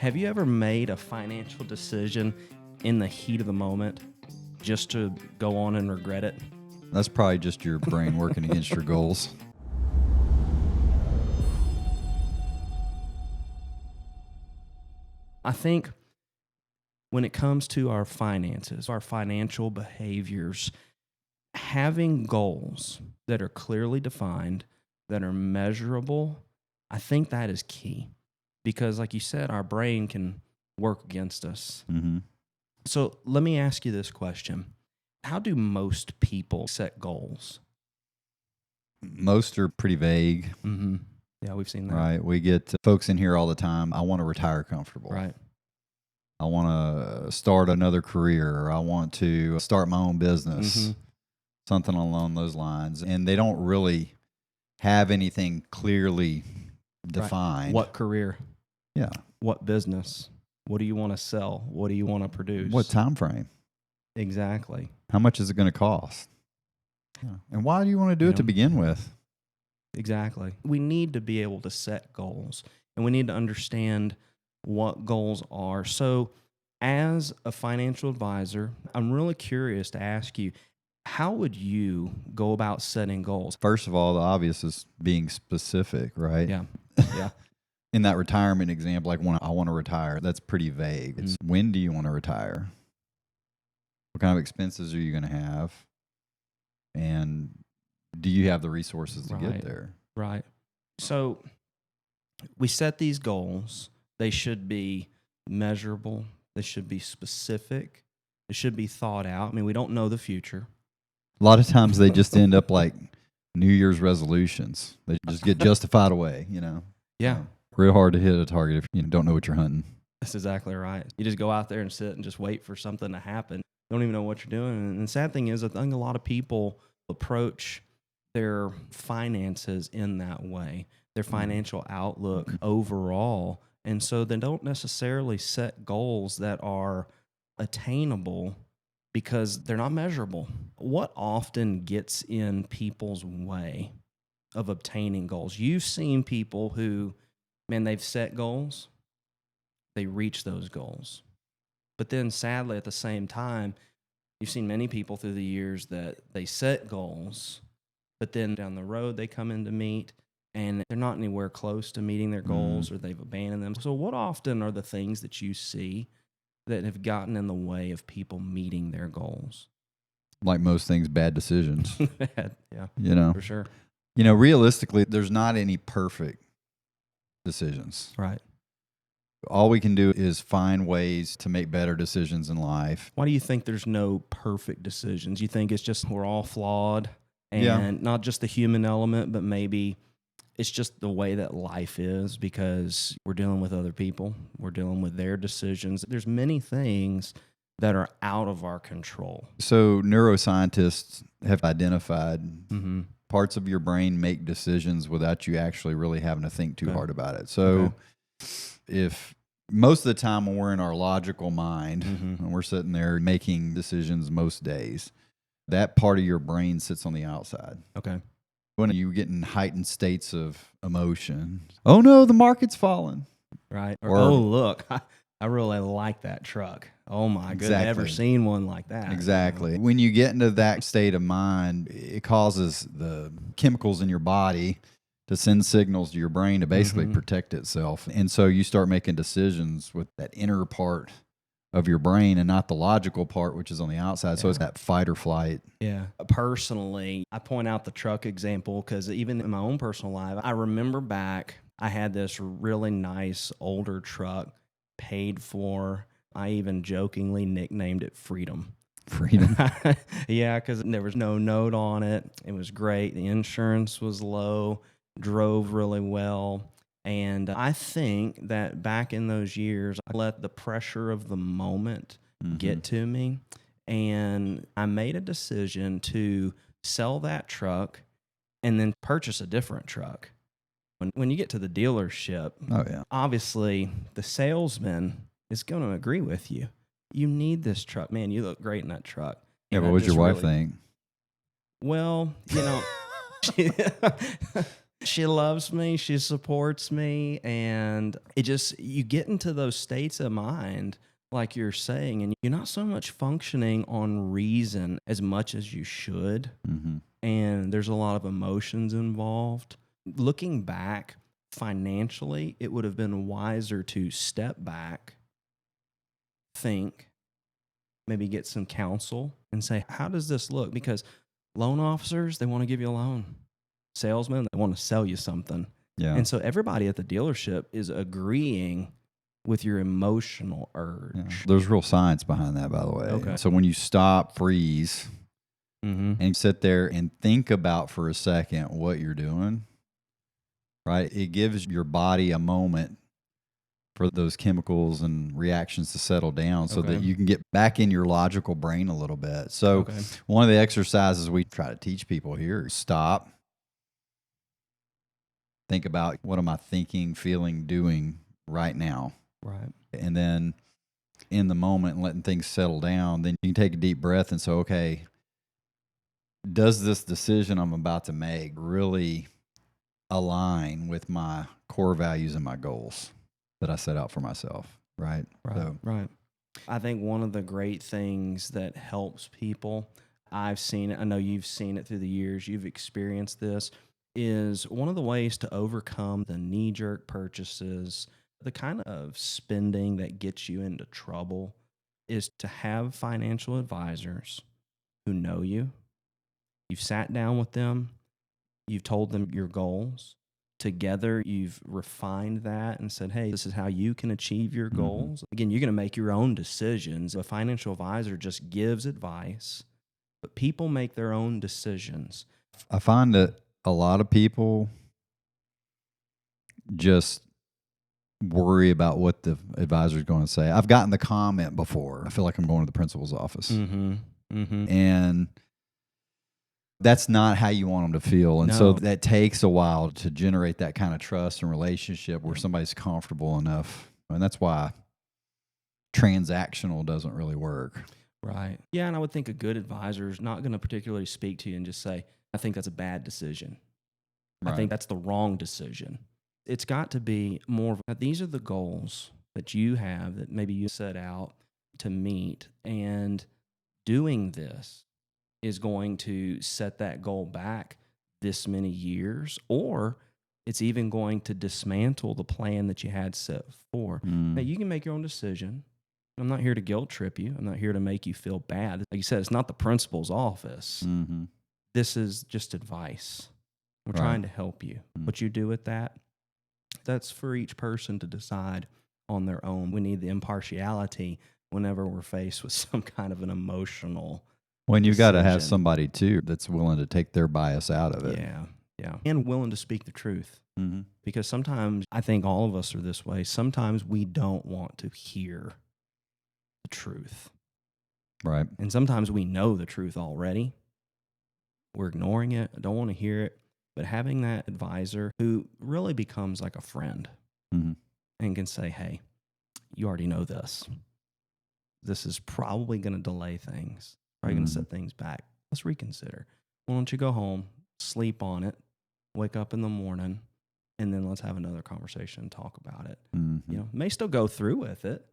Have you ever made a financial decision in the heat of the moment just to go on and regret it? That's probably just your brain working against your goals. I think when it comes to our finances, our financial behaviors, having goals that are clearly defined, that are measurable, I think that is key. Because like you said, our brain can work against us. Mm-hmm. So let me ask you this question. How do most people set goals? Most are pretty vague, Mm-hmm. Yeah, we've seen that. right? We get folks in here all the time. I want to retire comfortable. Right. I want to start another career. Or I want to start my own business, something along those lines. And they don't really have anything clearly defined. Right. What career? Yeah. What business? What do you want to sell? What do you want to produce? What time frame? Exactly. How much is it going to cost? Yeah. And why do you want to do it to begin with? Exactly. We need to be able to set goals, and we need to understand what goals are. So, as a financial advisor, I'm really curious to ask you, how would you go about setting goals? First of all, the obvious is being specific, right? Yeah. Yeah. In that retirement example, like when I want to retire, that's pretty vague. It's when do you want to retire? What kind of expenses are you going to have? And do you have the resources to get there? Right. So we set these goals. They should be measurable. They should be specific. They should be thought out. I mean, we don't know the future. A lot of times they just end up like New Year's resolutions. They just get justified away, Yeah. Real hard to hit a target if you don't know what you're hunting. That's exactly right. You just go out there and sit and just wait for something to happen. You don't even know what you're doing. And the sad thing is, I think a lot of people approach their finances in that way, their financial outlook overall. And so they don't necessarily set goals that are attainable because they're not measurable. What often gets in people's way of obtaining goals? You've seen people who, man, they've set goals, they reach those goals. But then sadly at the same time, you've seen many people through the years that they set goals, but then down the road they come in to meet and they're not anywhere close to meeting their goals or they've abandoned them. So what often are the things that you see that have gotten in the way of people meeting their goals? Like most things, bad decisions. Yeah, for sure. Realistically, there's not any perfect decisions. Right. All we can do is find ways to make better decisions in life. Why do you think there's no perfect decisions? You think it's just we're all flawed and not just the human element, but maybe it's just the way that life is because we're dealing with other people. We're dealing with their decisions. There's many things that are out of our control. So neuroscientists have identified parts of your brain make decisions without you actually really having to think too hard about it. So if most of the time when we're in our logical mind and we're sitting there making decisions most days, that part of your brain sits on the outside. Okay. When you get in heightened states of emotion, oh no, the market's falling. Right. Or oh, look, I really like that truck. Oh my goodness, never seen one like that. Exactly. When you get into that state of mind, it causes the chemicals in your body to send signals to your brain to basically protect itself. And so you start making decisions with that inner part of your brain and not the logical part, which is on the outside. So it's that fight or flight. Yeah. Personally, I point out the truck example because even in my own personal life, I remember back, I had this really nice older truck paid for. I even jokingly nicknamed it Freedom. Freedom. Yeah, because there was no note on it. It was great. The insurance was low, drove really well. And I think that back in those years, I let the pressure of the moment get to me. And I made a decision to sell that truck and then purchase a different truck. When you get to the dealership, obviously the salesman is going to agree with you. You need this truck. Man, you look great in that truck. Yeah, but what would your wife think? Well, She loves me, she supports me, and it just, you get into those states of mind, like you're saying, and you're not so much functioning on reason as much as you should. Mm-hmm. And there's a lot of emotions involved. Looking back financially, it would have been wiser to step back, think, maybe get some counsel and say, how does this look? Because loan officers, they want to give you a loan. Salesmen, they want to sell you something. Yeah. And so everybody at the dealership is agreeing with your emotional urge. Yeah. There's real science behind that, by the way. Okay. So when you stop, freeze, and sit there and think about for a second what you're doing, right? It gives your body a moment for those chemicals and reactions to settle down so that you can get back in your logical brain a little bit. So one of the exercises we try to teach people here is stop, think about, what am I thinking, feeling, doing right now? Right. And then in the moment and letting things settle down, then you can take a deep breath and say, okay, does this decision I'm about to make really align with my core values and my goals that I set out for myself? Right. Right. I think one of the great things that helps people, I've seen it, I know you've seen it through the years, you've experienced this, is one of the ways to overcome the knee-jerk purchases, the kind of spending that gets you into trouble, is to have financial advisors who know you. You've sat down with them, you've told them your goals. Together, you've refined that and said, hey, this is how you can achieve your goals. Again, you're going to make your own decisions. A financial advisor just gives advice, but people make their own decisions. I find that a lot of people just worry about what the advisor is going to say. I've gotten the comment before, I feel like I'm going to the principal's office. And that's not how you want them to feel. And so that takes a while to generate that kind of trust and relationship where somebody's comfortable enough. And that's why transactional doesn't really work. Right. Yeah, and I would think a good advisor is not going to particularly speak to you and just say, I think that's a bad decision. I think that's the wrong decision. It's got to be more of, these are the goals that you have that maybe you set out to meet, and doing this is going to set that goal back this many years, or it's even going to dismantle the plan that you had set for. Now, you can make your own decision. I'm not here to guilt trip you. I'm not here to make you feel bad. Like you said, it's not the principal's office. This is just advice. We're trying to help you. What you do with that, that's for each person to decide on their own. We need the impartiality whenever we're faced with some kind of an emotional when you've got to have somebody too that's willing to take their bias out of it. Yeah. And willing to speak the truth. Because sometimes, I think all of us are this way, sometimes we don't want to hear the truth. Right. And sometimes we know the truth already. We're ignoring it, don't want to hear it. But having that advisor who really becomes like a friend and can say, hey, you already know this. This is probably going to delay things. Probably going to set things back. Let's reconsider. Why don't you go home, sleep on it, wake up in the morning, and then let's have another conversation and talk about it. You know, may still go through with it,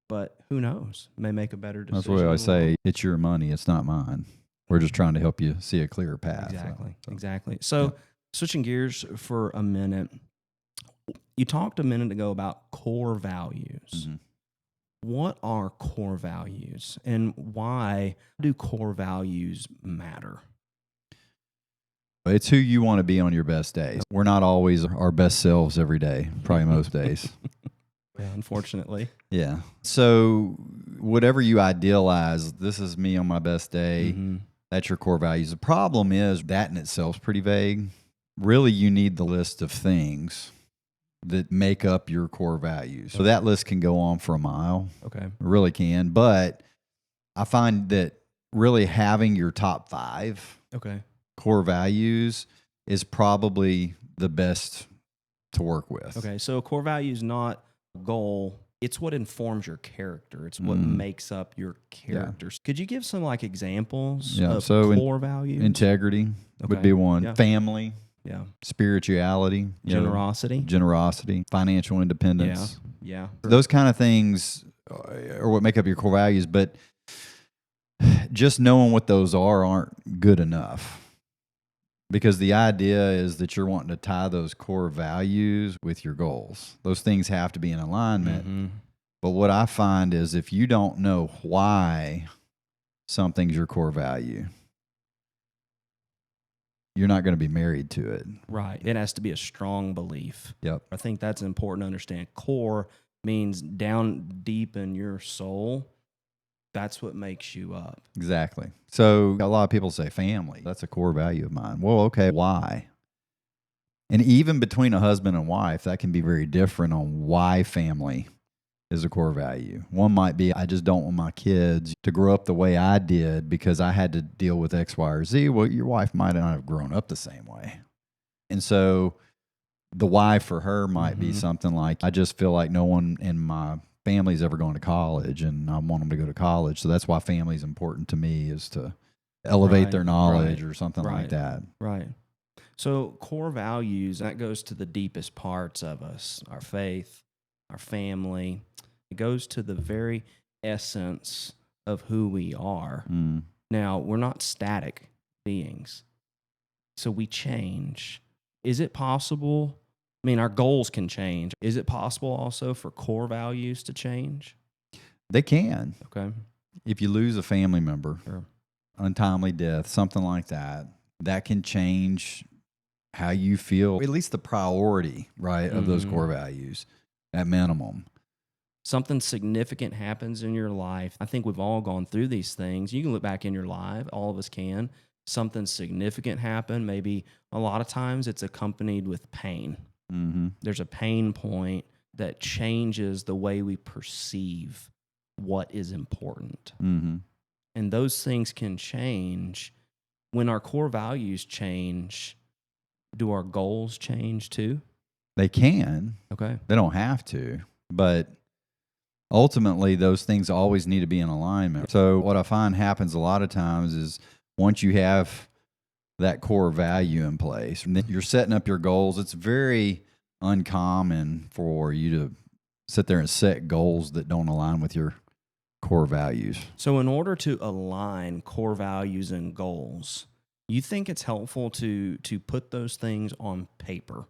but who knows? May make a better decision. That's what I always say. It's your money. It's not mine. We're just trying to help you see a clearer path. Exactly. So switching gears for a minute, you talked a minute ago about core values. What are core values, and why do core values matter? It's who you want to be on your best days. We're not always our best selves every day, probably most days. Yeah, unfortunately. Yeah. So whatever you idealize, this is me on my best day, that's your core values. The problem is that in itself is pretty vague. Really, you need the list of things that make up your core values. So that list can go on for a mile. Okay. It really can. But I find that really having your top 5 core values is probably the best to work with. Okay. So core value is not a goal. It's what informs your character. It's what makes up your character. Could you give some like examples of core values? Integrity would be one. Yeah. Family. Yeah. spirituality, generosity, financial independence. Yeah. Those kind of things are what make up your core values, but just knowing what those aren't good enough. Because the idea is that you're wanting to tie those core values with your goals. Those things have to be in alignment. Mm-hmm. But what I find is if you don't know why something's your core value, you're not going to be married to it. Right. It has to be a strong belief. Yep. I think that's important to understand. Core means down deep in your soul. That's what makes you up. Exactly. So a lot of people say family. That's a core value of mine. Well, okay, why? And even between a husband and wife, that can be very different on why family is a core value. One might be, I just don't want my kids to grow up the way I did because I had to deal with X, Y, or Z. Well, your wife might not have grown up the same way. And so the why for her might be something like, I just feel like no one in my family's ever going to college and I want them to go to college. So that's why family is important to me, is to elevate their knowledge or something like that. Right. So core values, that goes to the deepest parts of us, our faith, our family. It goes to the very essence of who we are. Mm. Now, we're not static beings, so we change. Is it possible? I mean, our goals can change. Is it possible also for core values to change? They can. Okay. If you lose a family member, Sure. untimely death, something like that, that can change how you feel, at least the priority, right, of those core values at minimum. Something significant happens in your life. I think we've all gone through these things. You can look back in your life, all of us can. Something significant happened. Maybe a lot of times it's accompanied with pain. Mm-hmm. There's a pain point that changes the way we perceive what is important. Mm-hmm. And those things can change. When our core values change, do our goals change too? They can. Okay. They don't have to, but ultimately those things always need to be in alignment. So what I find happens a lot of times is once you have that core value in place, and then you're setting up your goals, it's very uncommon for you to sit there and set goals that don't align with your core values. So in order to align core values and goals, you think it's helpful to put those things on paper?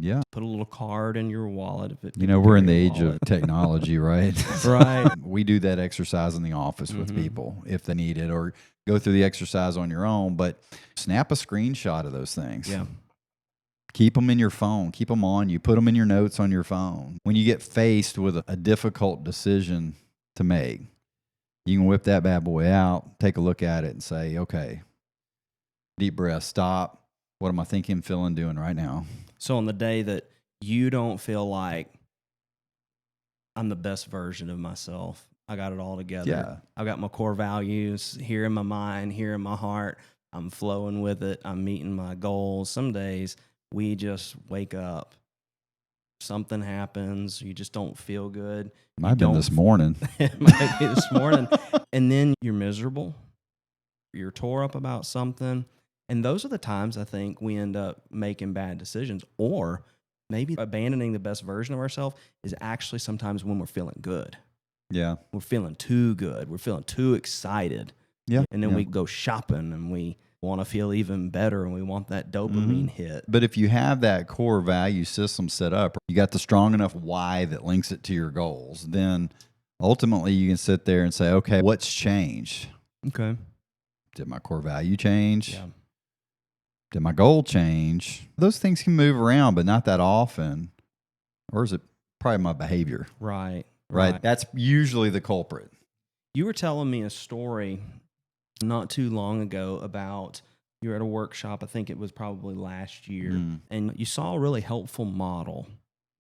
Yeah. Put a little card in your wallet. If it we're in the age of technology, right? Right. We do that exercise in the office with people if they need it, or go through the exercise on your own, but snap a screenshot of those things. Yeah. Keep them in your phone. Keep them on you. Put them in your notes on your phone. When you get faced with a difficult decision to make, you can whip that bad boy out, take a look at it and say, okay, deep breath, stop. What am I thinking, feeling, doing right now? So on the day that you don't feel like I'm the best version of myself, I got it all together. Yeah. I got my core values here in my mind, here in my heart. I'm flowing with it. I'm meeting my goals. Some days we just wake up, something happens, you just don't feel good. Might have been this morning. It might be this morning. And then you're miserable. You're tore up about something. And those are the times I think we end up making bad decisions, or maybe abandoning the best version of ourselves is actually sometimes when we're feeling good. Yeah. We're feeling too good. We're feeling too excited. Yeah. And then we go shopping and we want to feel even better and we want that dopamine hit. But if you have that core value system set up, you got the strong enough why that links it to your goals, then ultimately you can sit there and say, okay, what's changed? Okay. Did my core value change? Yeah. Did my goal change? Those things can move around, but not that often. Or is it probably my behavior? Right. Right. That's usually the culprit. You were telling me a story not too long ago about you were at a workshop, I think it was probably last year, and you saw a really helpful model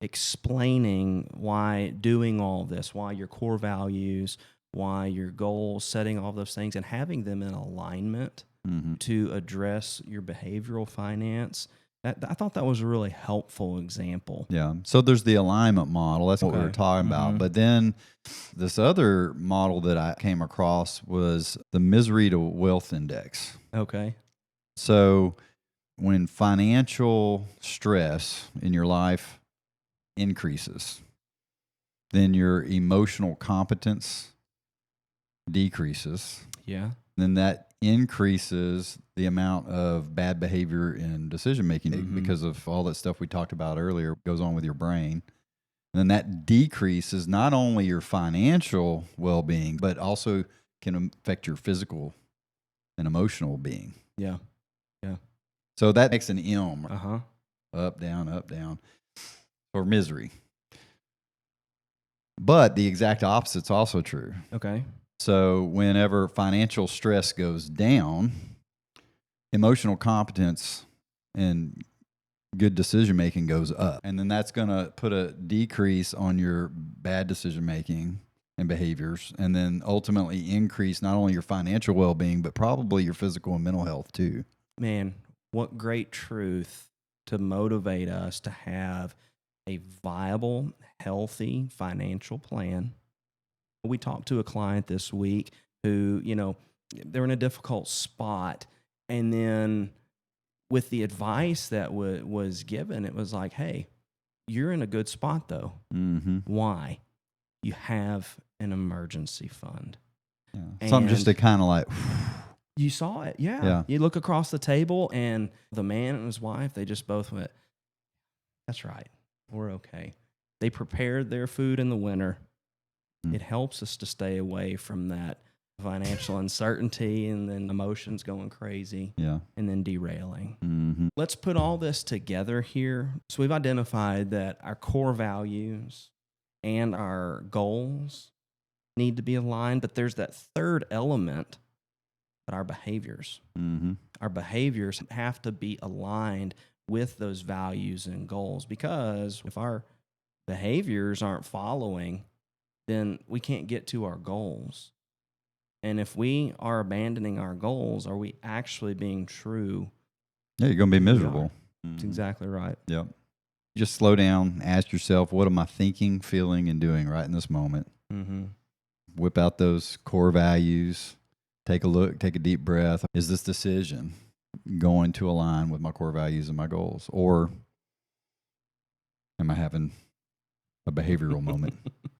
explaining why doing all this, why your core values, why your goals, setting all those things and having them in alignment to address your behavioral finance. I thought that was a really helpful example. Yeah. So there's the alignment model. That's what we were talking about. But then this other model that I came across was the misery to wealth index. Okay. So when financial stress in your life increases, then your emotional competence decreases. Yeah. Then that increases the amount of bad behavior in decision making because of all that stuff we talked about earlier goes on with your brain. And then that decreases not only your financial well-being, but also can affect your physical and emotional being. Yeah. Yeah. So that makes an M. Uh-huh. Up, down, or misery. But the exact opposite's also true. Okay. So whenever financial stress goes down, emotional competence and good decision making goes up. And then that's going to put a decrease on your bad decision making and behaviors, and then ultimately increase not only your financial well-being, but probably your physical and mental health too. Man, what great truth to motivate us to have a viable, healthy financial plan. We talked to a client this week who, they're in a difficult spot. And then with the advice that was given, it was like, hey, you're in a good spot though. Mm-hmm. Why? You have an emergency fund. Yeah. Something just to kind of like... You saw it, yeah. You look across the table, and the man and his wife, they just both went, that's right, we're okay. They prepared their food in the winter. It helps us to stay away from that financial uncertainty and then emotions going crazy and then derailing. Mm-hmm. Let's put all this together here. So we've identified that our core values and our goals need to be aligned, but there's that third element, but our behaviors. Mm-hmm. Our behaviors have to be aligned with those values and goals, because if our behaviors aren't following, then we can't get to our goals. And if we are abandoning our goals, are we actually being true? Yeah, you're going to be miserable. That's exactly right. Yep. Just slow down, ask yourself, what am I thinking, feeling, and doing right in this moment? Mm-hmm. Whip out those core values. Take a look, take a deep breath. Is this decision going to align with my core values and my goals? Or am I having a behavioral moment?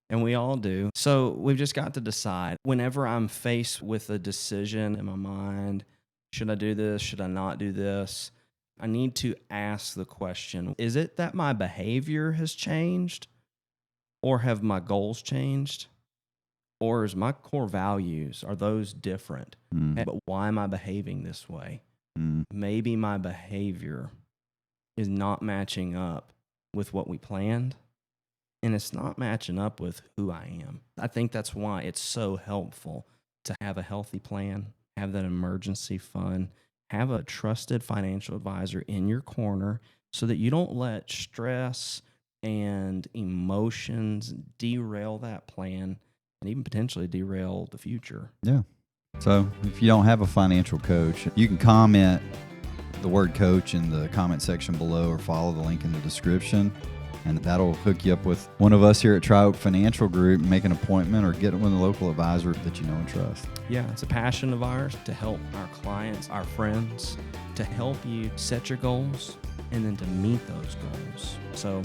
And we all do. So we've just got to decide, whenever I'm faced with a decision in my mind, should I do this? Should I not do this? I need to ask the question, is it that my behavior has changed? Or have my goals changed? Or is my core values, are those different? But why am I behaving this way? Maybe my behavior is not matching up with what we planned, and it's not matching up with who I am. I think that's why it's so helpful to have a healthy plan, have that emergency fund, have a trusted financial advisor in your corner so that you don't let stress and emotions derail that plan and even potentially derail the future. Yeah. So if you don't have a financial coach, you can comment the word coach in the comment section below or follow the link in the description, and that'll hook you up with one of us here at Tri-Oak Financial Group. Make an appointment or get with a local advisor that you know and trust. Yeah, it's a passion of ours to help our clients, our friends, to help you set your goals and then to meet those goals. So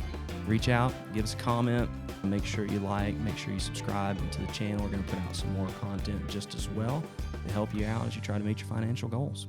reach out, give us a comment, make sure you make sure you subscribe to the channel. We're going to put out some more content just as well to help you out as you try to meet your financial goals.